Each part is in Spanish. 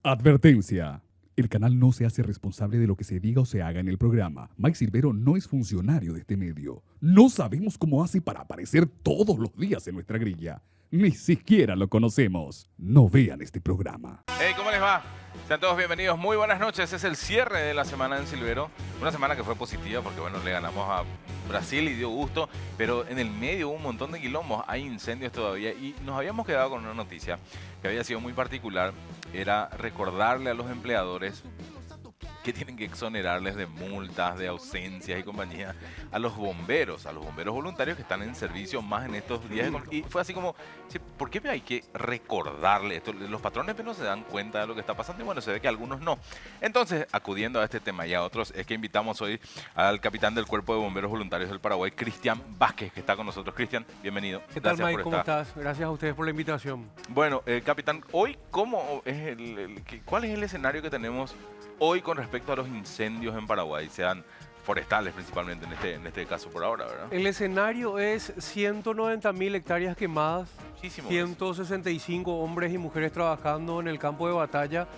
Advertencia. El canal no se hace responsable de lo que se diga o se haga en el programa. Mike Silvero no es funcionario de este medio. No sabemos cómo hace para aparecer todos los días en nuestra grilla. Ni siquiera lo conocemos. No vean este programa. Hey, ¿cómo les va? Sean todos bienvenidos. Muy buenas noches. Es el cierre de la semana en Silvero. Una semana que fue positiva porque, bueno, le ganamos a Brasil y dio gusto. Pero en el medio hubo un montón de quilombos. Hay incendios todavía. Y nos habíamos quedado con una noticia que había sido muy particular. Era recordarle a los empleadores que tienen que exonerarles de multas, de ausencias y compañía a los bomberos voluntarios que están en servicio más en estos días. Y fue así como, ¿por qué hay que recordarle esto? Los patrones no se dan cuenta de lo que está pasando y bueno, se ve que algunos no. Entonces, acudiendo a este tema y a otros, es que invitamos hoy al capitán del Cuerpo de Bomberos Voluntarios del Paraguay, Cristian Vázquez, que está con nosotros. Cristian, bienvenido. ¿Qué tal, Mike? ¿Cómo estás? Gracias a ustedes por la invitación. Bueno, capitán, hoy, ¿cuál es el escenario que tenemos hoy con respecto a los incendios en Paraguay, sean forestales principalmente en este caso por ahora, ¿verdad? El escenario es 190.000 hectáreas quemadas, Muchísimo. 165 hombres y mujeres trabajando en el campo de batalla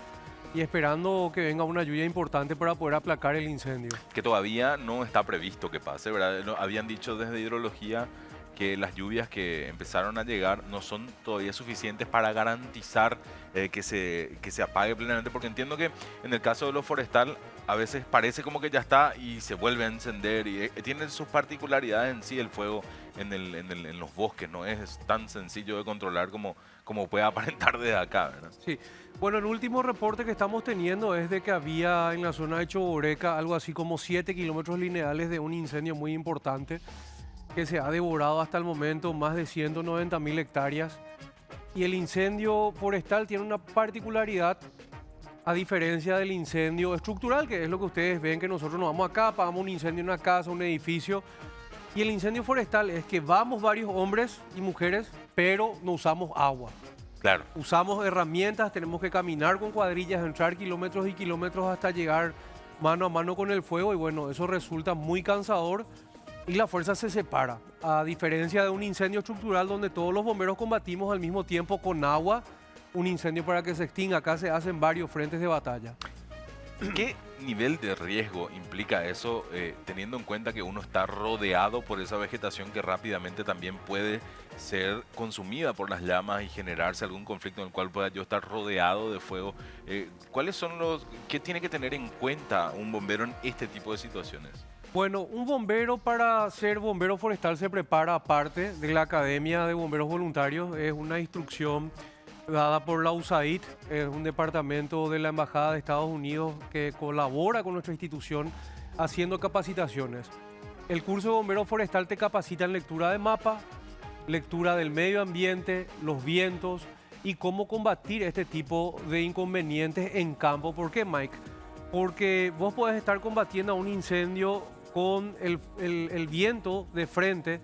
y esperando que venga una lluvia importante para poder aplacar el incendio. Que todavía no está previsto que pase, ¿verdad? Habían dicho desde hidrología que las lluvias que empezaron a llegar no son todavía suficientes para garantizar que se apague plenamente, porque entiendo que en el caso de lo forestal a veces parece como que ya está y se vuelve a encender y tiene sus particularidades en sí el fuego en los bosques, no es tan sencillo de controlar como puede aparentar desde acá, ¿verdad? Sí, bueno, el último reporte que estamos teniendo es de que había en la zona de Choboreca algo así como 7 kilómetros lineales de un incendio muy importante que se ha devorado hasta el momento más de 190.000 hectáreas. Y el incendio forestal tiene una particularidad a diferencia del incendio estructural, que es lo que ustedes ven, que nosotros nos vamos acá, apagamos un incendio en una casa, un edificio. Y el incendio forestal es que vamos varios hombres y mujeres, pero no usamos agua. Claro. Usamos herramientas, tenemos que caminar con cuadrillas, entrar kilómetros y kilómetros hasta llegar mano a mano con el fuego. Y bueno, eso resulta muy cansador. Y la fuerza se separa, a diferencia de un incendio estructural donde todos los bomberos combatimos al mismo tiempo con agua, un incendio para que se extinga. Acá se hacen varios frentes de batalla. ¿Qué nivel de riesgo implica eso, teniendo en cuenta que uno está rodeado por esa vegetación que rápidamente también puede ser consumida por las llamas y generarse algún conflicto en el cual pueda yo estar rodeado de fuego? ¿Qué tiene que tener en cuenta un bombero en este tipo de situaciones? Bueno, un bombero para ser bombero forestal se prepara aparte de la Academia de Bomberos Voluntarios. Es una instrucción dada por la USAID, es un departamento de la Embajada de Estados Unidos que colabora con nuestra institución haciendo capacitaciones. El curso de bombero forestal te capacita en lectura de mapa, lectura del medio ambiente, los vientos y cómo combatir este tipo de inconvenientes en campo. ¿Por qué, Mike? Porque vos podés estar combatiendo a un incendio con el viento de frente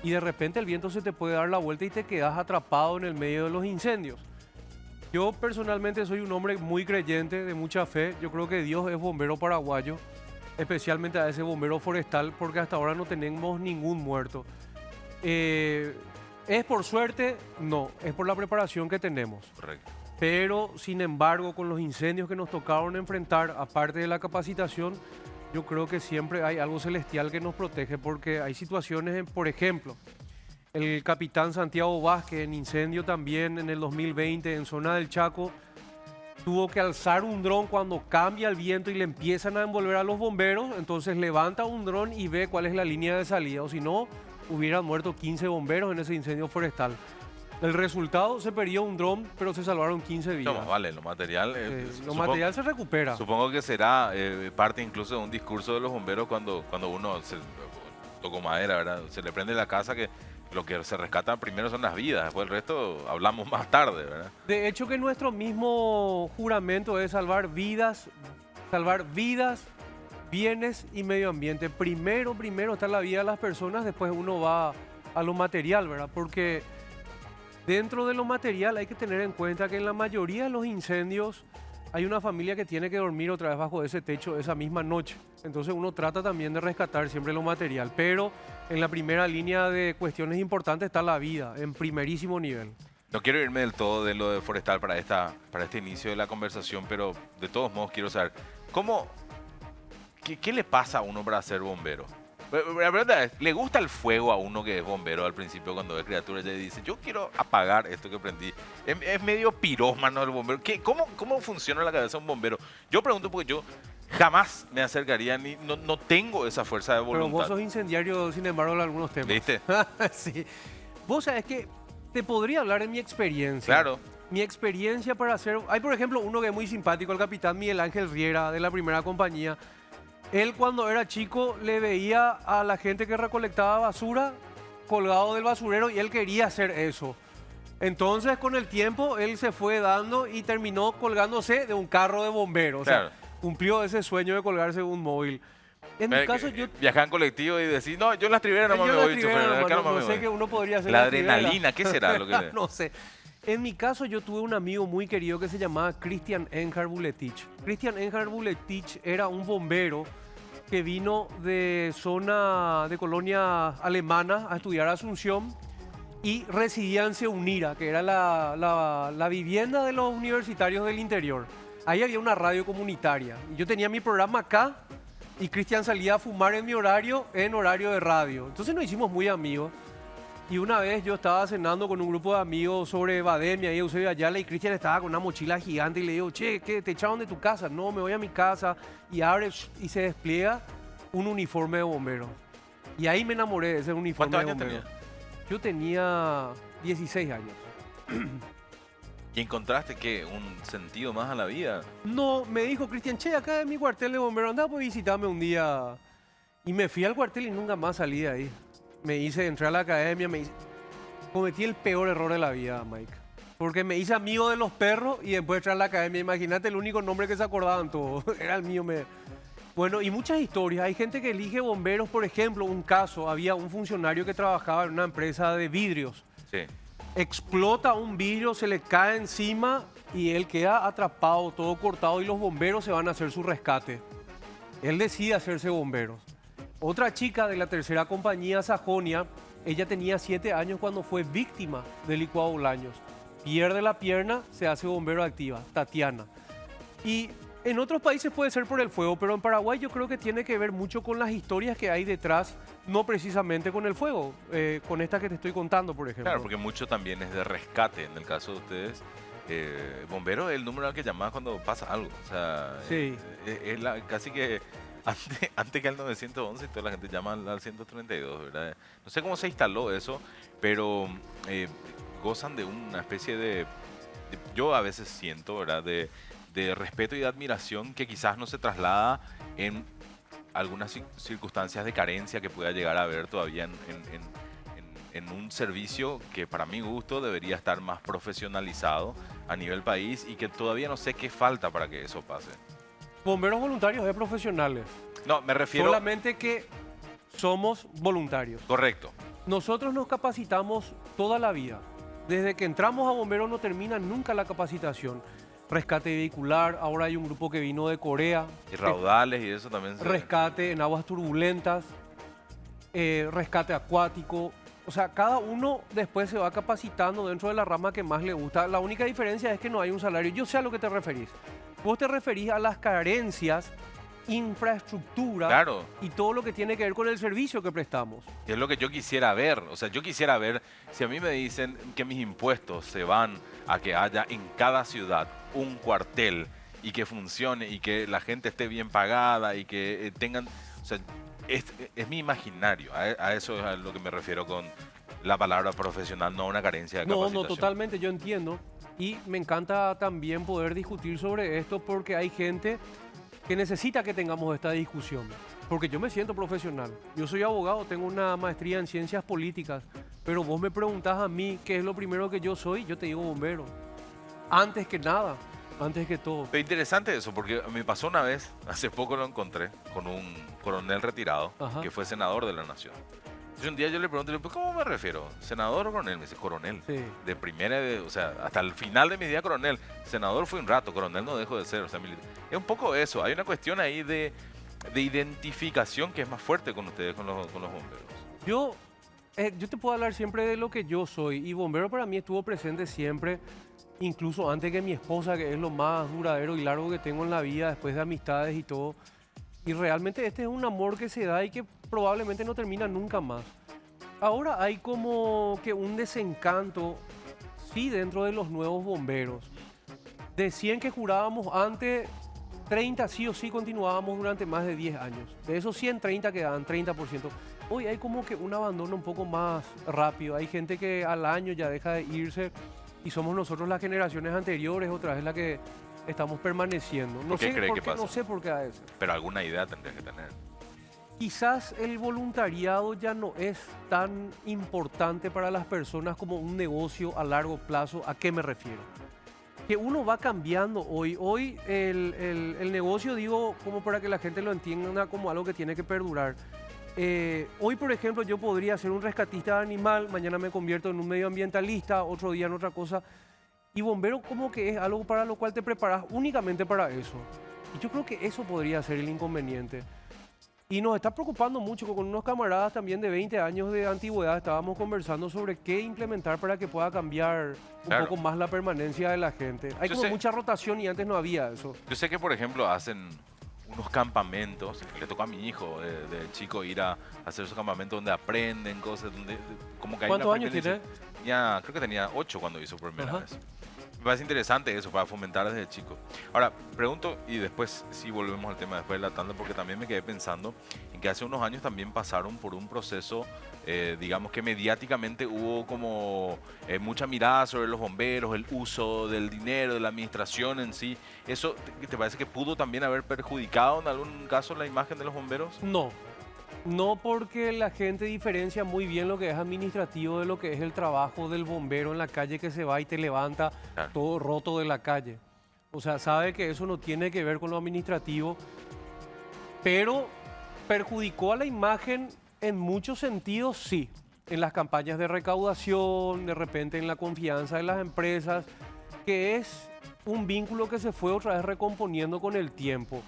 y de repente el viento se te puede dar la vuelta y te quedas atrapado en el medio de los incendios. Yo personalmente soy un hombre muy creyente, de mucha fe. Yo creo que Dios es bombero paraguayo, especialmente a ese bombero forestal, porque hasta ahora no tenemos ningún muerto. ¿Es por suerte? No, es por la preparación que tenemos. Correcto. Pero, sin embargo, con los incendios que nos tocaron enfrentar, aparte de la capacitación, yo creo que siempre hay algo celestial que nos protege, porque hay situaciones, por ejemplo, el capitán Santiago Vázquez en incendio también en el 2020 en zona del Chaco, tuvo que alzar un dron cuando cambia el viento y le empiezan a envolver a los bomberos, entonces levanta un dron y ve cuál es la línea de salida, o si no, hubieran muerto 15 bomberos en ese incendio forestal. El resultado, se perdió un dron, pero se salvaron 15 vidas. No, vale, lo material material se recupera. Supongo que será parte incluso de un discurso de los bomberos cuando uno tocó madera, ¿verdad? Se le prende la casa, que lo que se rescata primero son las vidas, después el resto hablamos más tarde, ¿verdad? De hecho que nuestro mismo juramento es salvar vidas, bienes y medio ambiente. Primero está la vida de las personas, después uno va a lo material, ¿verdad? Porque dentro de lo material hay que tener en cuenta que en la mayoría de los incendios hay una familia que tiene que dormir otra vez bajo ese techo esa misma noche. Entonces uno trata también de rescatar siempre lo material, pero en la primera línea de cuestiones importantes está la vida, en primerísimo nivel. No quiero irme del todo de lo de forestal para este inicio de la conversación, pero de todos modos quiero saber, ¿qué le pasa a uno para ser bombero? La verdad es, ¿le gusta el fuego a uno que es bombero al principio cuando es criatura? Ya dice, yo quiero apagar esto que prendí. Es medio pirómano el bombero. ¿Cómo funciona la cabeza de un bombero? Yo pregunto porque yo jamás me acercaría, no tengo esa fuerza de voluntad. Pero vos sos incendiario, sin embargo, en algunos temas. ¿Viste? Sí. Vos sabés que te podría hablar de mi experiencia. Claro. Mi experiencia para hacer... Hay, por ejemplo, uno que es muy simpático, el capitán Miguel Ángel Riera, de la primera compañía. Él, cuando era chico, le veía a la gente que recolectaba basura colgado del basurero y él quería hacer eso. Entonces, con el tiempo, él se fue dando y terminó colgándose de un carro de bomberos. Claro. O sea, cumplió ese sueño de colgarse de un móvil. En mi caso, yo... Viajar en colectivo y decir, no, yo en las triberas no me voy, no sé que uno podría hacer la las triberas. adrenalina, ¿qué será lo que No sé. En mi caso, yo tuve un amigo muy querido que se llamaba Christian Enhard Buletich. Christian Enhard Buletich era un bombero que vino de zona de colonia alemana a estudiar a Asunción y residía en Seunira, que era la vivienda de los universitarios del interior. Ahí había una radio comunitaria. Y yo tenía mi programa acá y Cristian salía a fumar en horario de radio. Entonces nos hicimos muy amigos. Y una vez yo estaba cenando con un grupo de amigos sobre Bademia y Eusebio Ayala y Cristian estaba con una mochila gigante y le digo, che, ¿qué? ¿Te echaron de tu casa? No, me voy a mi casa. Y abre y se despliega un uniforme de bombero. Y ahí me enamoré de ese uniforme de bombero. ¿Cuántos años tenías? Yo tenía 16 años. ¿Y encontraste qué? ¿Un sentido más a la vida? No, me dijo Cristian, che, acá en mi cuartel de bombero, andá pues visitarme un día. Y me fui al cuartel y nunca más salí de ahí. Entré a la academia, cometí el peor error de la vida, Mike. Porque me hice amigo de los perros y después entré a la academia. Imagínate, el único nombre que se acordaban todos era el mío. Bueno, y muchas historias. Hay gente que elige bomberos, por ejemplo, un caso, había un funcionario que trabajaba en una empresa de vidrios. Sí. Explota un vidrio, se le cae encima y él queda atrapado, todo cortado y los bomberos se van a hacer su rescate. Él decide hacerse bombero. Otra chica de la tercera compañía, Sajonia, ella tenía 7 años cuando fue víctima de licuado Bolaños. Pierde la pierna, se hace bombero activa, Tatiana. Y en otros países puede ser por el fuego, pero en Paraguay yo creo que tiene que ver mucho con las historias que hay detrás, no precisamente con el fuego, con esta que te estoy contando, por ejemplo. Claro, porque mucho también es de rescate en el caso de ustedes. Bombero es el número al que llamás cuando pasa algo. O sea, sí. Casi que antes que al 911 toda la gente llama al 132, ¿verdad? No sé cómo se instaló eso, pero gozan de una especie de yo a veces siento, ¿verdad? De respeto y de admiración que quizás no se traslada en algunas circunstancias de carencia que pueda llegar a haber todavía en un servicio que para mi gusto debería estar más profesionalizado a nivel país y que todavía no sé qué falta para que eso pase. Bomberos voluntarios es profesionales. No, me refiero... Solamente que somos voluntarios. Correcto. Nosotros nos capacitamos toda la vida. Desde que entramos a bomberos no termina nunca la capacitación. Rescate vehicular, ahora hay un grupo que vino de Corea. Y raudales y eso también. Rescate en aguas turbulentas, rescate acuático. O sea, cada uno después se va capacitando dentro de la rama que más le gusta. La única diferencia es que no hay un salario. Yo sé a lo que te referís. Vos te referís a las carencias, infraestructura, claro, y todo lo que tiene que ver con el servicio que prestamos. Es lo que yo quisiera ver. O sea, yo quisiera ver si a mí me dicen que mis impuestos se van a que haya en cada ciudad un cuartel y que funcione y que la gente esté bien pagada y que tengan... O sea, es mi imaginario. A eso es a lo que me refiero con la palabra profesional, no una carencia de capacitación. No, totalmente, yo entiendo. Y me encanta también poder discutir sobre esto porque hay gente que necesita que tengamos esta discusión. Porque yo me siento profesional. Yo soy abogado, tengo una maestría en ciencias políticas, pero vos me preguntás a mí qué es lo primero que yo soy, yo te digo bombero. Antes que nada, antes que todo. Pero interesante eso, porque me pasó una vez, hace poco lo encontré, con un coronel retirado, Ajá, que fue senador de la Nación. Entonces un día yo le pregunté, pues, ¿cómo me refiero? ¿Senador o coronel? Me dice, coronel. sí. De primera, o sea, hasta el final de mi día coronel. Senador fue un rato, coronel no dejó de ser. O sea, es un poco eso. Hay una cuestión ahí de identificación que es más fuerte con ustedes, con los bomberos. Yo Yo te puedo hablar siempre de lo que yo soy y bombero para mí estuvo presente siempre, incluso antes que mi esposa, que es lo más duradero y largo que tengo en la vida, después de amistades y todo. Y realmente este es un amor que se da y que probablemente no termina nunca más. Ahora hay como que un desencanto, sí, dentro de los nuevos bomberos. De 100 que jurábamos antes, 30 sí o sí continuábamos durante más de 10 años. De esos 100, 30 quedaban, 30%. Hoy hay como que un abandono un poco más rápido. Hay gente que al año ya deja de irse y somos nosotros las generaciones anteriores otra vez la que estamos permaneciendo. No ¿Por qué sé cree por que qué, no pasa? sé por qué a eso. Pero alguna idea tendría que tener. Quizás el voluntariado ya no es tan importante para las personas como un negocio a largo plazo. ¿A qué me refiero? Que uno va cambiando hoy. Hoy el negocio, digo, como para que la gente lo entienda como algo que tiene que perdurar. Hoy, por ejemplo, yo podría ser un rescatista de animal, mañana me convierto en un medioambientalista, otro día en otra cosa. Y bombero como que es algo para lo cual te preparas únicamente para eso. Y yo creo que eso podría ser el inconveniente. Y nos está preocupando mucho, con unos camaradas también de 20 años de antigüedad estábamos conversando sobre qué implementar para que pueda cambiar un Claro. poco más la permanencia de la gente. Hay Yo como sé- mucha rotación y antes no había eso. Yo sé que, por ejemplo, hacen unos campamentos. Le tocó a mi hijo de chico ir a hacer esos campamentos donde aprenden cosas, donde como que hay una ¿Cuántos años aprendizaje. tiene? Creo que tenía 8 cuando hizo por primera Ajá. vez. Me parece interesante eso, para fomentar desde chico. Ahora, pregunto, y después sí volvemos al tema después de la tanda, porque también me quedé pensando en que hace unos años también pasaron por un proceso, digamos que mediáticamente hubo como mucha mirada sobre los bomberos, el uso del dinero, de la administración en sí. ¿Eso te parece que pudo también haber perjudicado en algún caso la imagen de los bomberos? No, porque la gente diferencia muy bien lo que es administrativo de lo que es el trabajo del bombero en la calle que se va y te levanta Claro. todo roto de la calle. O sea, sabe que eso no tiene que ver con lo administrativo, pero perjudicó a la imagen en muchos sentidos, sí. En las campañas de recaudación, de repente en la confianza de las empresas, que es un vínculo que se fue otra vez recomponiendo con el tiempo.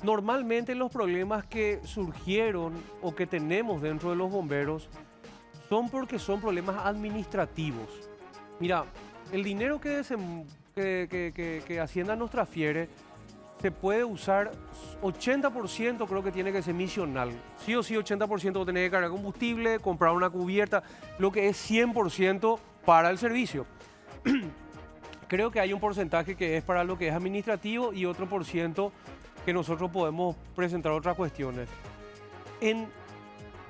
Normalmente los problemas que surgieron o que tenemos dentro de los bomberos son porque son problemas administrativos. Mira, el dinero que Hacienda nos transfiere se puede usar 80%, creo que tiene que ser misional. Sí o sí 80% tener que cargar combustible, comprar una cubierta, lo que es 100% para el servicio. Creo que hay un porcentaje que es para lo que es administrativo y otro por ciento que nosotros podemos presentar otras cuestiones.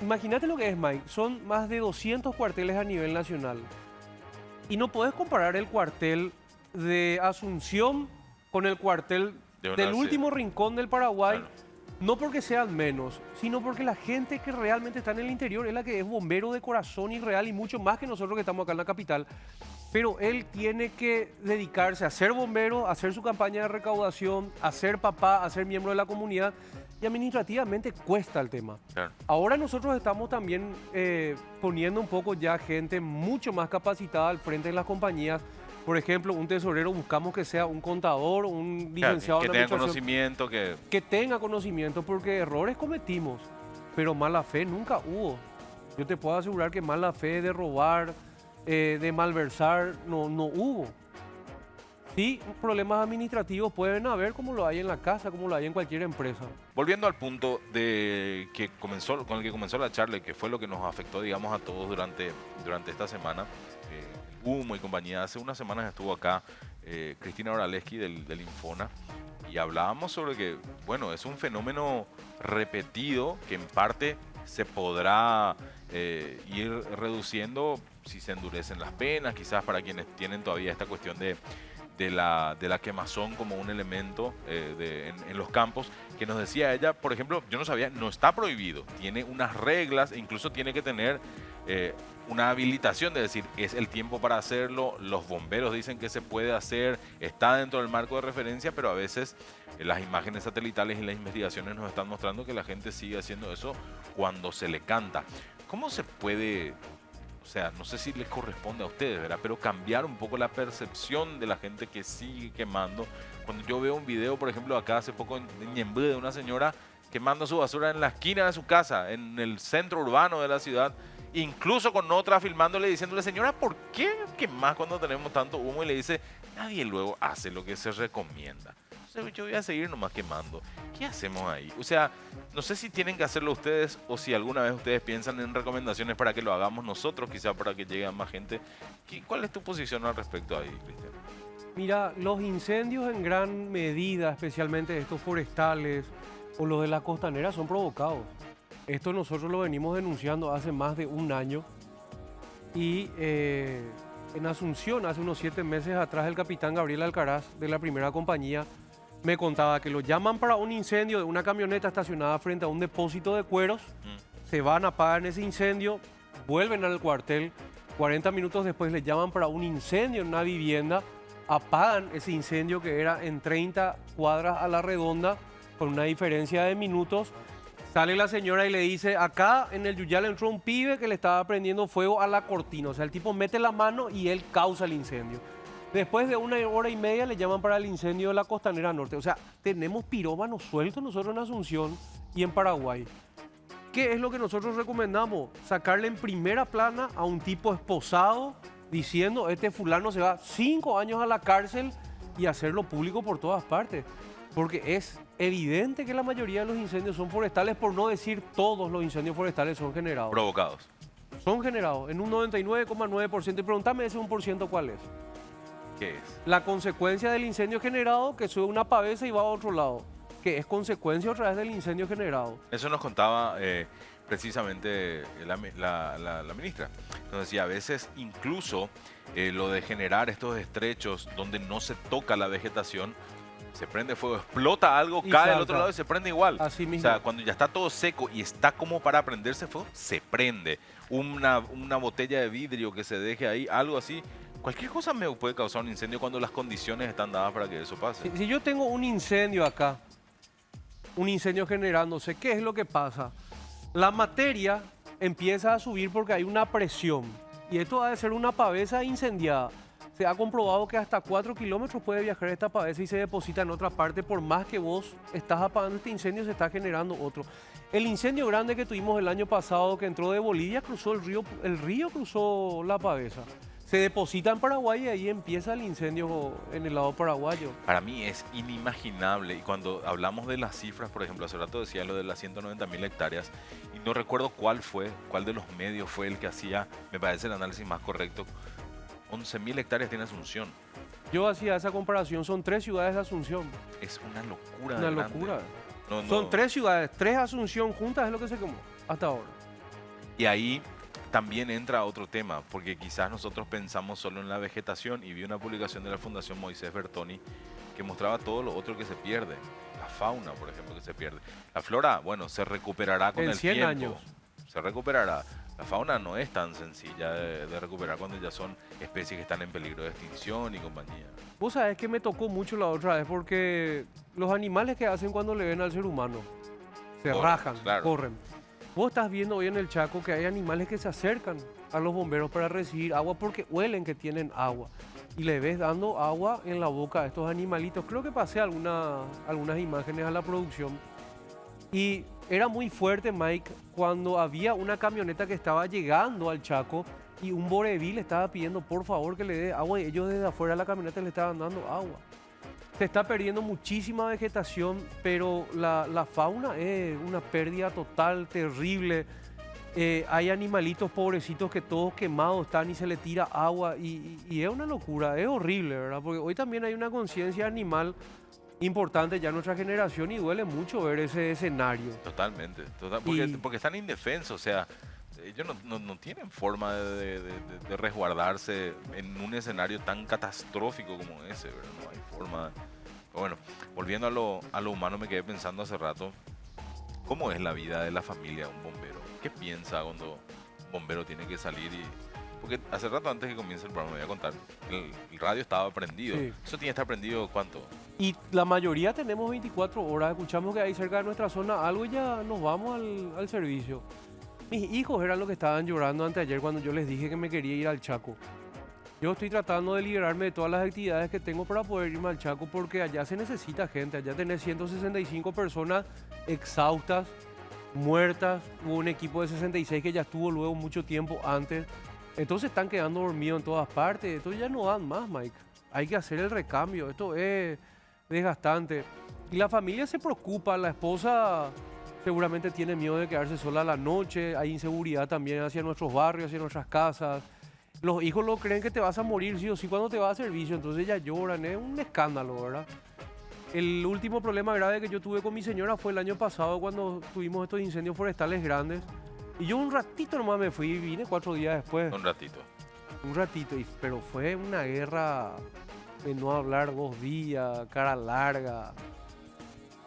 Imagínate lo que es, Mike, son más de 200 cuarteles a nivel nacional. Y no puedes comparar el cuartel de Asunción con el cuartel del último rincón del Paraguay, Claro. no porque sean menos, sino porque la gente que realmente está en el interior es la que es bombero de corazón y real y mucho más que nosotros que estamos acá en la capital. Pero él tiene que dedicarse a ser bombero, a hacer su campaña de recaudación, a ser papá, a ser miembro de la comunidad y administrativamente cuesta el tema. Claro. Ahora nosotros estamos también poniendo un poco ya gente mucho más capacitada al frente de las compañías. Por ejemplo, un tesorero buscamos que sea un contador, un licenciado que en tenga administración, conocimiento, que tenga conocimiento, porque errores cometimos, pero mala fe nunca hubo. Yo te puedo asegurar que mala fe de robar, de malversar, no hubo. Sí, problemas administrativos pueden haber como lo hay en la casa, como lo hay en cualquier empresa. Volviendo al punto de que con el que comenzó la charla, y que fue lo que nos afectó, digamos, a todos durante esta semana, Humo y compañía. Hace unas semanas estuvo acá Cristina Oraleski del Infona y hablábamos sobre que, bueno, es un fenómeno repetido que en parte se podrá ir reduciendo si se endurecen las penas, quizás para quienes tienen todavía esta cuestión de la quemazón como un elemento en los campos, que nos decía ella, por ejemplo, yo no sabía, no está prohibido, tiene unas reglas e incluso tiene que tener una habilitación de decir, es el tiempo para hacerlo, los bomberos dicen que se puede hacer, está dentro del marco de referencia, pero a veces las imágenes satelitales y las investigaciones nos están mostrando que la gente sigue haciendo eso cuando se le canta. ¿Cómo se puede, o sea, no sé si les corresponde a ustedes, ¿verdad? Pero cambiar un poco la percepción de la gente que sigue quemando? Cuando yo veo un video, por ejemplo, acá hace poco en Ñemby, de una señora quemando su basura en la esquina de su casa, en el centro urbano de la ciudad, incluso con otra filmándole diciéndole, señora, ¿por qué quemás cuando tenemos tanto humo? Y le dice, nadie luego hace lo que se recomienda. Entonces yo voy a seguir nomás quemando. ¿Qué hacemos ahí? O sea, no sé si tienen que hacerlo ustedes o si alguna vez ustedes piensan en recomendaciones para que lo hagamos nosotros, quizá para que llegue a más gente. ¿Cuál es tu posición al respecto ahí, Cristian? Mira, los incendios en gran medida, especialmente estos forestales o los de la costanera, son provocados. Esto nosotros lo venimos denunciando hace más de un año y en Asunción, hace unos 7 meses atrás, el capitán Gabriel Alcaraz de la primera compañía me contaba que lo llaman para un incendio de una camioneta estacionada frente a un depósito de cueros, se van, apagan ese incendio, vuelven al cuartel, 40 minutos después le llaman para un incendio en una vivienda, apagan ese incendio que era en 30 cuadras a la redonda, con una diferencia de minutos. Sale la señora y le dice, acá en el Yuyal entró un pibe que le estaba prendiendo fuego a la cortina. O sea, el tipo mete la mano y él causa el incendio. Después de 1 hora y media le llaman para el incendio de la Costanera Norte. O sea, tenemos pirómanos sueltos nosotros en Asunción y en Paraguay. ¿Qué es lo que nosotros recomendamos? Sacarle en primera plana a un tipo esposado diciendo, este fulano se va 5 años a la cárcel y hacerlo público por todas partes. Porque es evidente que la mayoría de los incendios son forestales, por no decir todos los incendios forestales son generados. Provocados. Son generados en un 99,9%. Y pregúntame ese 1% cuál es. ¿Qué es? La consecuencia del incendio generado, que sube una pavesa y va a otro lado. Que es consecuencia otra vez del incendio generado. Eso nos contaba precisamente la ministra. Nos decía, a veces incluso lo de generar estos estrechos donde no se toca la vegetación, se prende fuego, explota algo, Y cae salta. al otro lado y se prende igual. Así O mismo. sea, cuando ya está todo seco y está como para prenderse fuego, se prende. Una botella de vidrio que se deje ahí, algo así. Cualquier cosa me puede causar un incendio cuando las condiciones están dadas para que eso pase. Si yo tengo un incendio acá, un incendio generándose, ¿qué es lo que pasa? La materia empieza a subir porque hay una presión. Y esto ha de ser una pavesa incendiada. Se ha comprobado que hasta 4 kilómetros puede viajar esta pavesa y se deposita en otra parte. Por más que vos estás apagando este incendio, se está generando otro. El incendio grande que tuvimos el año pasado, que entró de Bolivia, cruzó el río cruzó la pavesa. Se deposita en Paraguay y ahí empieza el incendio en el lado paraguayo. Para mí es inimaginable. Y cuando hablamos de las cifras, por ejemplo, hace rato decía lo de las 190.000 hectáreas, y no recuerdo cuál de los medios fue el que hacía, me parece el análisis más correcto. 11.000 hectáreas tiene Asunción. Yo hacía esa comparación, son 3 ciudades de Asunción. Es una locura. Una de grande. locura. No. Son 3 ciudades, 3 Asunción juntas es lo que se quemó hasta ahora. Y ahí también entra otro tema, porque quizás nosotros pensamos solo en la vegetación, y vi una publicación de la Fundación Moisés Bertoni que mostraba todo lo otro que se pierde. La fauna, por ejemplo, que se pierde. La flora, bueno, se recuperará con En el 100 tiempo. años. Se recuperará. La fauna no es tan sencilla de recuperar cuando ya son especies que están en peligro de extinción y compañía. Vos sabés que me tocó mucho la otra vez porque los animales que hacen cuando le ven al ser humano se Corren, rajan, claro. corren. Vos estás viendo hoy en el Chaco que hay animales que se acercan a los bomberos para recibir agua porque huelen que tienen agua. Y le ves dando agua en la boca a estos animalitos. Creo que pasé algunas imágenes a la producción. Y era muy fuerte, Mike, cuando había una camioneta que estaba llegando al Chaco y un Boreví le estaba pidiendo por favor que le dé agua y ellos desde afuera de la camioneta le estaban dando agua. Se está perdiendo muchísima vegetación, pero la fauna es una pérdida total, terrible. Hay animalitos pobrecitos que todos quemados están y se le tira agua y es una locura, es horrible, ¿verdad? Porque hoy también hay una conciencia animal importante ya en nuestra generación y duele mucho ver ese escenario. Totalmente. Porque están indefensos, o sea, ellos no tienen forma de resguardarse en un escenario tan catastrófico como ese, ¿verdad? No hay forma. Bueno, volviendo a lo humano, me quedé pensando hace rato, ¿cómo es la vida de la familia de un bombero? ¿Qué piensa cuando un bombero tiene que salir Porque hace rato antes que comience el programa me voy a contar, el radio estaba prendido. Sí. ¿Eso tiene que estar prendido cuánto? Y la mayoría tenemos 24 horas, escuchamos que hay cerca de nuestra zona algo y ya nos vamos al servicio. Mis hijos eran los que estaban llorando anteayer cuando yo les dije que me quería ir al Chaco. Yo estoy tratando de liberarme de todas las actividades que tengo para poder irme al Chaco porque allá se necesita gente, allá tenés 165 personas exhaustas, muertas. Hubo un equipo de 66 que ya estuvo luego mucho tiempo antes. Entonces están quedando dormidos en todas partes. Entonces ya no dan más, Mike. Hay que hacer el recambio. Esto es desgastante. Y la familia se preocupa. La esposa seguramente tiene miedo de quedarse sola a la noche. Hay inseguridad también hacia nuestros barrios, hacia nuestras casas. Los hijos lo creen que te vas a morir sí o sí cuando te vas a servicio. Entonces ya lloran. Es un escándalo, ¿verdad? El último problema grave que yo tuve con mi señora fue el año pasado cuando tuvimos estos incendios forestales grandes. Y yo un ratito nomás me fui y vine 4 días después. Un ratito. Un ratito, pero fue una guerra de no hablar 2 días, cara larga.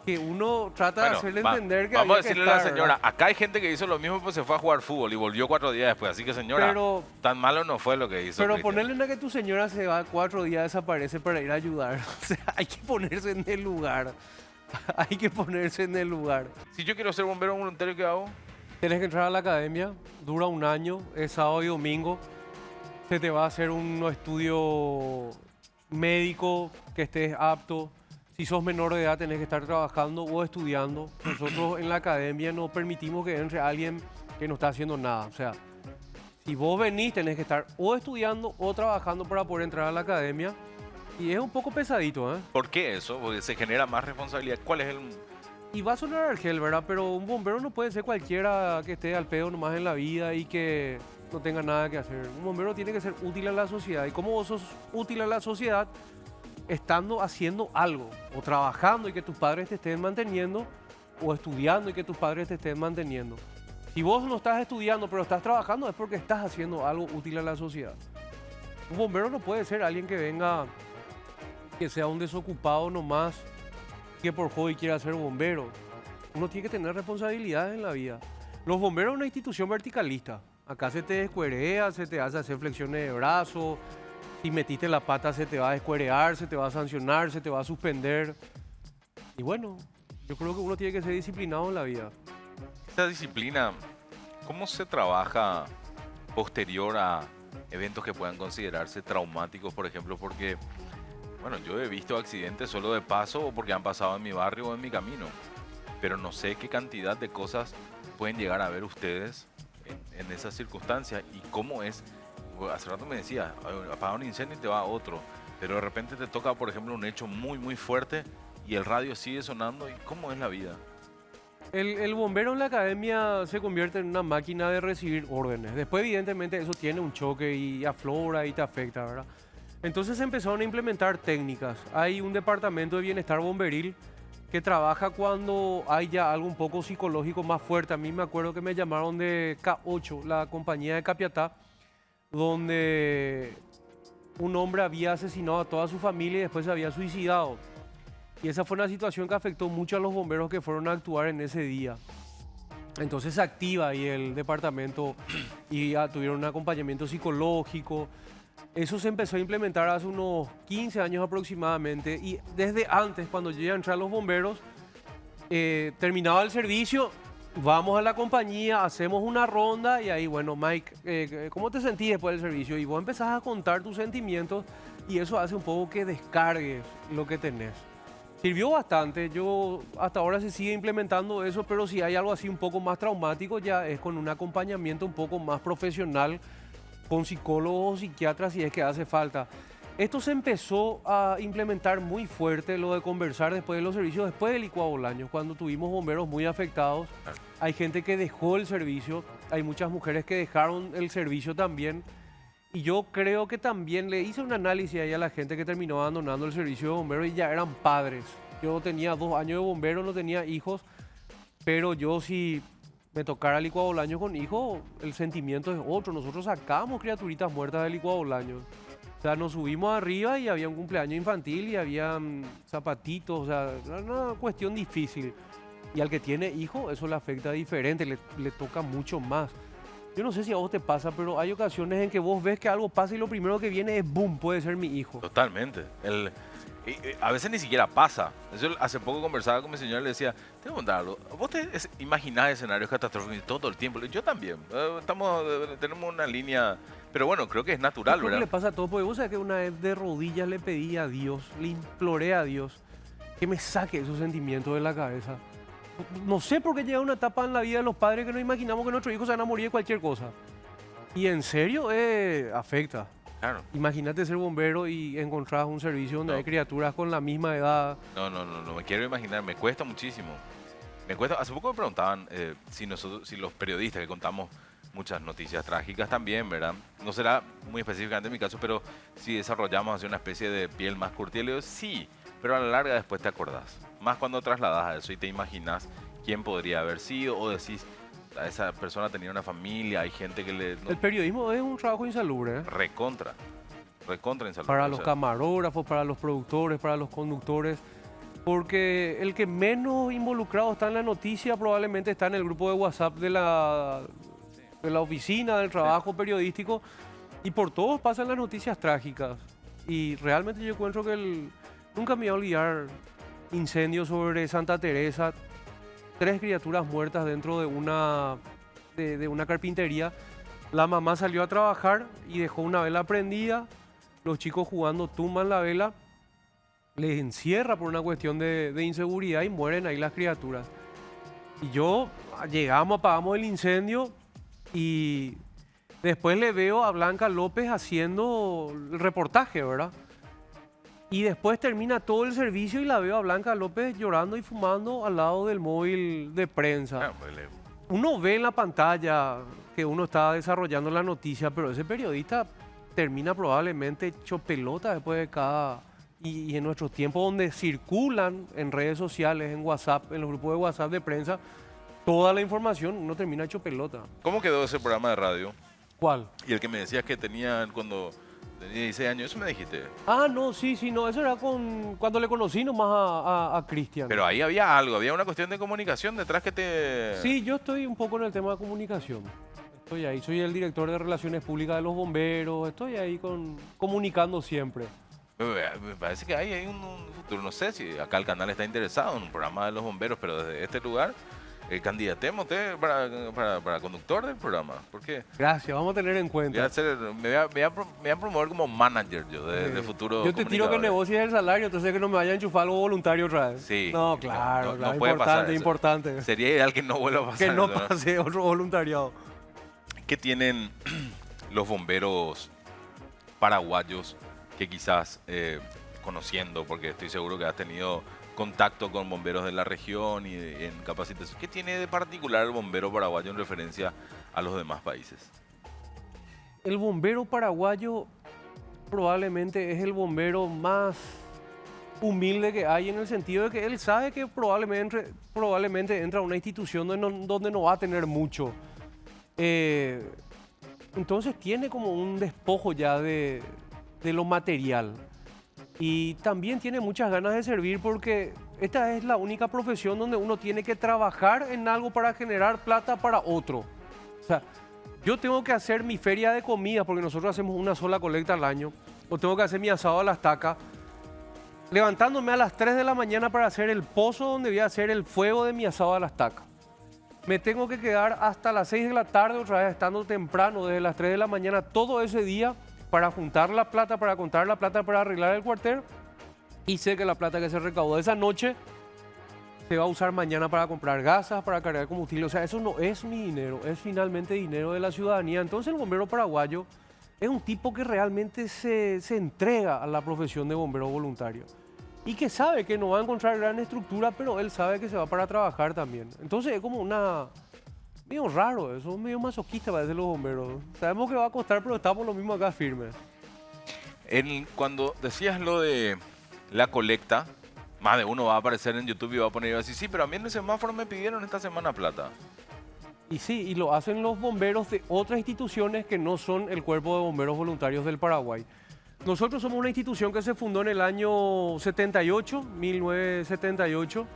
Que uno trata de hacerle entender que vamos a había que decirle a la estar, señora, ¿verdad? acá hay gente que hizo lo mismo, pues se fue a jugar fútbol y volvió 4 días después. Así que señora, Pero- tan malo no fue lo que hizo. Pero Cristian. ponerle en que tu señora se va 4 días, desaparece para ir a ayudar. O sea, hay que ponerse en el lugar. Hay que ponerse en el lugar. Si yo quiero ser bombero voluntario, ¿qué hago? Tienes que entrar a la academia, dura 1 año, es sábado y domingo. Se te va a hacer un estudio médico que estés apto. Si sos menor de edad tenés que estar trabajando o estudiando. Nosotros en la academia no permitimos que entre alguien que no está haciendo nada. O sea, si vos venís tenés que estar o estudiando o trabajando para poder entrar a la academia. Y es un poco pesadito, ¿eh? ¿Por qué eso? Porque se genera más responsabilidad. ¿Cuál es el...? Y va a sonar argel, ¿verdad? Pero un bombero no puede ser cualquiera que esté al pedo nomás en la vida y que no tenga nada que hacer. Un bombero tiene que ser útil a la sociedad. Y como vos sos útil a la sociedad, estando haciendo algo, o trabajando y que tus padres te estén manteniendo, o estudiando y que tus padres te estén manteniendo. Si vos no estás estudiando pero estás trabajando es porque estás haciendo algo útil a la sociedad. Un bombero no puede ser alguien que venga, que sea un desocupado nomás, que por hobby quiera ser bombero. Uno tiene que tener responsabilidades en la vida. Los bomberos son una institución verticalista. Acá se te descuerea, se te hace hacer flexiones de brazo. Si metiste la pata se te va a descuerear, se te va a sancionar, se te va a suspender. Y bueno, yo creo que uno tiene que ser disciplinado en la vida. Esta disciplina, ¿cómo se trabaja posterior a eventos que puedan considerarse traumáticos, por ejemplo? Porque, bueno, yo he visto accidentes solo de paso o porque han pasado en mi barrio o en mi camino, pero no sé qué cantidad de cosas pueden llegar a ver ustedes en esas circunstancias y cómo es. Hace rato me decía, apaga un incendio y te va a otro, pero de repente te toca, por ejemplo, un hecho muy, muy fuerte y el radio sigue sonando. ¿Y cómo es la vida? El bombero en la academia se convierte en una máquina de recibir órdenes. Después, evidentemente, eso tiene un choque y aflora y te afecta, ¿verdad? Entonces se empezaron a implementar técnicas. Hay un departamento de bienestar bomberil que trabaja cuando hay ya algo un poco psicológico más fuerte. A mí me acuerdo que me llamaron de K8, la compañía de Capiatá, donde un hombre había asesinado a toda su familia y después se había suicidado. Y esa fue una situación que afectó mucho a los bomberos que fueron a actuar en ese día. Entonces se activa ahí el departamento y ya tuvieron un acompañamiento psicológico. Eso se empezó a implementar hace unos 15 años aproximadamente. Y desde antes, cuando yo iba a entrar a los bomberos, terminaba el servicio, vamos a la compañía, hacemos una ronda y ahí, bueno, Mike, ¿cómo te sentís después del servicio? Y vos empezás a contar tus sentimientos y eso hace un poco que descargues lo que tenés. Sirvió bastante, yo hasta ahora se sigue implementando eso, pero si hay algo así un poco más traumático ya es con un acompañamiento un poco más profesional, con psicólogos o psiquiatras si es que hace falta. Esto se empezó a implementar muy fuerte, lo de conversar después de los servicios, después del licuado Bolaños, cuando tuvimos bomberos muy afectados. Hay gente que dejó el servicio, hay muchas mujeres que dejaron el servicio también. Y yo creo que también le hice un análisis ahí a la gente que terminó abandonando el servicio de bomberos y ya eran padres. Yo tenía 2 años de bombero, no tenía hijos, pero yo si me tocara licuado Bolaños con hijo, el sentimiento es otro. Nosotros sacamos criaturitas muertas del licuado Bolaños. O sea, nos subimos arriba y había un cumpleaños infantil y había zapatitos, o sea, era una cuestión difícil. Y al que tiene hijo, eso le afecta diferente, le toca mucho más. Yo no sé si a vos te pasa, pero hay ocasiones en que vos ves que algo pasa y lo primero que viene es boom, puede ser mi hijo. Totalmente. A veces ni siquiera pasa. Yo hace poco conversaba con mi señora y le decía, tengo que contar algo. ¿Vos te imaginás escenarios catastróficos todo el tiempo? Yo también. Tenemos una línea... Pero bueno, creo que es natural, Creo ¿verdad? que le pasa a todo, porque vos sabés que una vez de rodillas le pedí a Dios, le imploré a Dios que me saque esos sentimientos de la cabeza. No sé por qué llega una etapa en la vida de los padres que no imaginamos que nuestros hijos se van a morir de cualquier cosa. Y en serio, afecta. Claro. Imagínate ser bombero y encontrar un servicio donde No. hay criaturas con la misma edad. No me quiero imaginar, me cuesta muchísimo. Me cuesta, hace poco me preguntaban si los periodistas que contamos muchas noticias trágicas también, ¿verdad? No será muy específicamente en mi caso, pero si desarrollamos así una especie de piel más curtida, le digo, sí, pero a la larga después te acordás. Más cuando trasladas a eso y te imaginas quién podría haber sido o decís, a esa persona tenía una familia, hay gente que le... no, El periodismo es un trabajo insalubre, ¿eh? recontra insalubre. Para O los sea, camarógrafos, para los productores, para los conductores. Porque el que menos involucrado está en la noticia probablemente está en el grupo de WhatsApp de la oficina, del trabajo periodístico. Y por todos pasan las noticias trágicas. Y realmente yo encuentro que nunca me voy a olvidar incendios sobre Santa Teresa. 3 criaturas muertas dentro de una carpintería. La mamá salió a trabajar y dejó una vela prendida. Los chicos jugando tumban la vela. Les encierra por una cuestión de inseguridad y mueren ahí las criaturas. Y llegamos, apagamos el incendio y después le veo a Blanca López haciendo el reportaje, ¿verdad? Y después termina todo el servicio y la veo a Blanca López llorando y fumando al lado del móvil de prensa. Uno ve en la pantalla que uno está desarrollando la noticia, pero ese periodista termina probablemente hecho pelota después de cada... Y en nuestros tiempos donde circulan en redes sociales, en WhatsApp, en los grupos de WhatsApp de prensa, toda la información, uno termina hecho pelota. ¿Cómo quedó ese programa de radio? ¿Cuál? Y el que me decías que tenían cuando tenía 16 años, eso me dijiste. Ah, no, sí, no, eso era cuando le conocí nomás a Cristian. Pero ahí había algo, había una cuestión de comunicación detrás que te... Sí, yo estoy un poco en el tema de comunicación. Estoy ahí, soy el director de Relaciones Públicas de los Bomberos, estoy ahí comunicando siempre. Me parece que hay un futuro, no sé si acá el canal está interesado en un programa de los bomberos, pero desde este lugar, candidatemos usted para conductor del programa. ¿Por qué? Gracias, vamos a tener en cuenta. Me voy a promover como manager yo de futuro. Yo te tiro que negocies el salario, entonces que no me vaya a enchufar algo voluntario otra vez. Sí. No, claro, no puede pasar eso. Importante. Sería ideal que no vuelva a pasar Que no eso, pase otro voluntariado. ¿Qué tienen los bomberos paraguayos que quizás conociendo, porque estoy seguro que has tenido contacto con bomberos de la región y en capacitación? ¿Qué tiene de particular el bombero paraguayo en referencia a los demás países? El bombero paraguayo probablemente es el bombero más humilde que hay, en el sentido de que él sabe que probablemente entra a una institución donde no va a tener mucho. Entonces tiene como un despojo ya de lo material. Y también tiene muchas ganas de servir porque esta es la única profesión donde uno tiene que trabajar en algo para generar plata para otro. O sea, yo tengo que hacer mi feria de comida porque nosotros hacemos una sola colecta al año, o tengo que hacer mi asado a la estaca, levantándome a las 3 de la mañana para hacer el pozo donde voy a hacer el fuego de mi asado a la estaca. Me tengo que quedar hasta las 6 de la tarde otra vez, estando temprano, desde las 3 de la mañana, todo ese día, para juntar la plata, para contar la plata, para arreglar el cuartel. Y sé que la plata que se recaudó esa noche se va a usar mañana para comprar gasas, para cargar combustible. O sea, eso no es mi dinero, es finalmente dinero de la ciudadanía. Entonces el bombero paraguayo es un tipo que realmente se entrega a la profesión de bombero voluntario. Y que sabe que no va a encontrar gran estructura, pero él sabe que se va para trabajar también. Entonces es como medio raro eso, medio masoquista parece los bomberos. Sabemos que va a costar, pero estamos lo mismo acá firmes. Cuando decías lo de la colecta, más de uno va a aparecer en YouTube y va a poner así, sí, pero a mí en el semáforo me pidieron esta semana plata. Y sí, y lo hacen los bomberos de otras instituciones que no son el Cuerpo de Bomberos Voluntarios del Paraguay. Nosotros somos una institución que se fundó en el año 1978.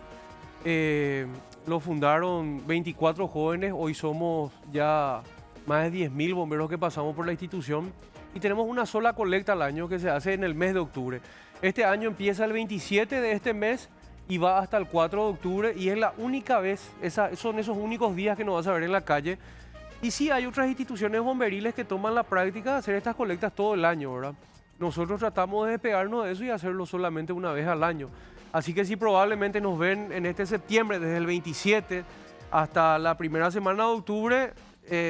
Lo fundaron 24 jóvenes, hoy somos ya más de 10.000 bomberos que pasamos por la institución y tenemos una sola colecta al año que se hace en el mes de octubre. Este año empieza el 27 de este mes y va hasta el 4 de octubre y es la única vez, son esos únicos días que nos vas a ver en la calle. Y sí, hay otras instituciones bomberiles que toman la práctica de hacer estas colectas todo el año, ¿verdad? Nosotros tratamos de despegarnos de eso y hacerlo solamente una vez al año. Así que sí, probablemente nos ven en este septiembre, desde el 27 hasta la primera semana de octubre,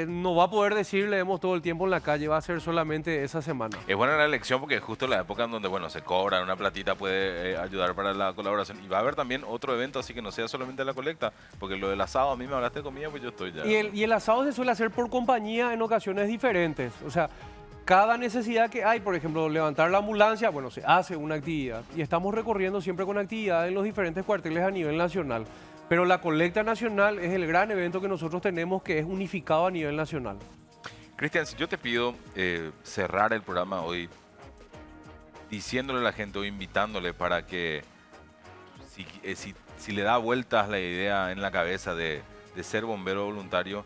no va a poder decir leemos todo el tiempo en la calle, va a ser solamente esa semana. Es buena la elección porque es justo la época en donde, bueno, se cobra, una platita puede ayudar para la colaboración. Y va a haber también otro evento, así que no sea solamente la colecta, porque lo del asado, a mí me hablaste de comida, pues yo estoy ya. Y el asado se suele hacer por compañía en ocasiones diferentes. O sea, cada necesidad que hay, por ejemplo, levantar la ambulancia, bueno, se hace una actividad. Y estamos recorriendo siempre con actividades en los diferentes cuarteles a nivel nacional. Pero la colecta nacional es el gran evento que nosotros tenemos, que es unificado a nivel nacional. Cristian, si yo te pido cerrar el programa hoy diciéndole a la gente o invitándole para que si le da vueltas la idea en la cabeza de ser bombero voluntario,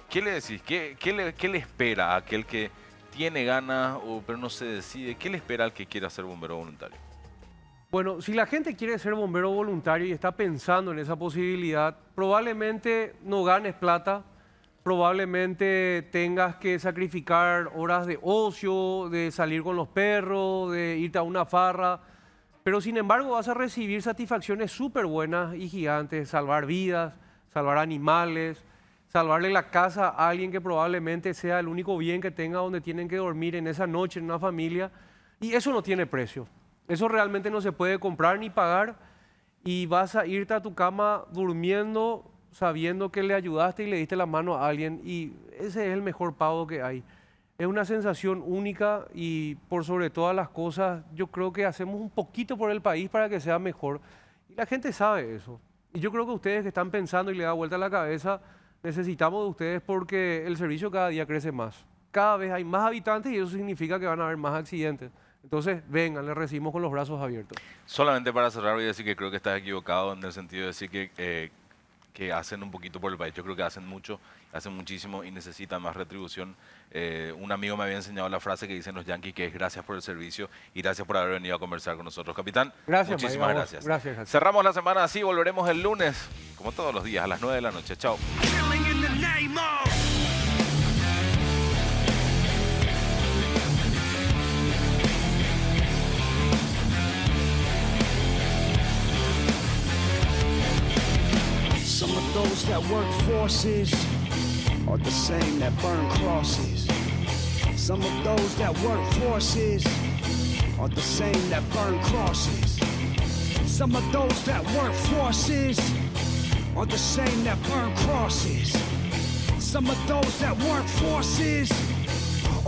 ¿qué le decís? ¿Qué le espera a aquel que tiene ganas pero no se decide? ¿Qué le espera al que quiera ser bombero voluntario? Bueno, si la gente quiere ser bombero voluntario y está pensando en esa posibilidad, probablemente no ganes plata, probablemente tengas que sacrificar horas de ocio, de salir con los perros, de irte a una farra, pero sin embargo vas a recibir satisfacciones súper buenas y gigantes, salvar vidas, salvar animales, salvarle la casa a alguien que probablemente sea el único bien que tenga donde tienen que dormir en esa noche en una familia, y eso no tiene precio. Eso realmente no se puede comprar ni pagar, y vas a irte a tu cama durmiendo sabiendo que le ayudaste y le diste la mano a alguien, y ese es el mejor pago que hay. Es una sensación única y por sobre todas las cosas yo creo que hacemos un poquito por el país para que sea mejor, y la gente sabe eso. Y yo creo que ustedes que están pensando y le da vuelta a la cabeza, necesitamos de ustedes porque el servicio cada día crece más. Cada vez hay más habitantes y eso significa que van a haber más accidentes. Entonces, vengan, les recibimos con los brazos abiertos. Solamente para cerrar, voy a decir que creo que estás equivocado en el sentido de decir que hacen un poquito por el país. Yo creo que hacen mucho, hacen muchísimo y necesitan más retribución. Un amigo me había enseñado la frase que dicen los yanquis, que es gracias por el servicio y gracias por haber venido a conversar con nosotros. Capitán, gracias, muchísimas Mike, gracias. Gracias. Cerramos la semana así, volveremos el lunes, como todos los días, a las 9 de la noche. Chao. Some of those that work forces are the same that burn crosses. Some of those that work forces are the same that burn crosses. Some of those that work forces are the same that burn crosses. Some of those that work forces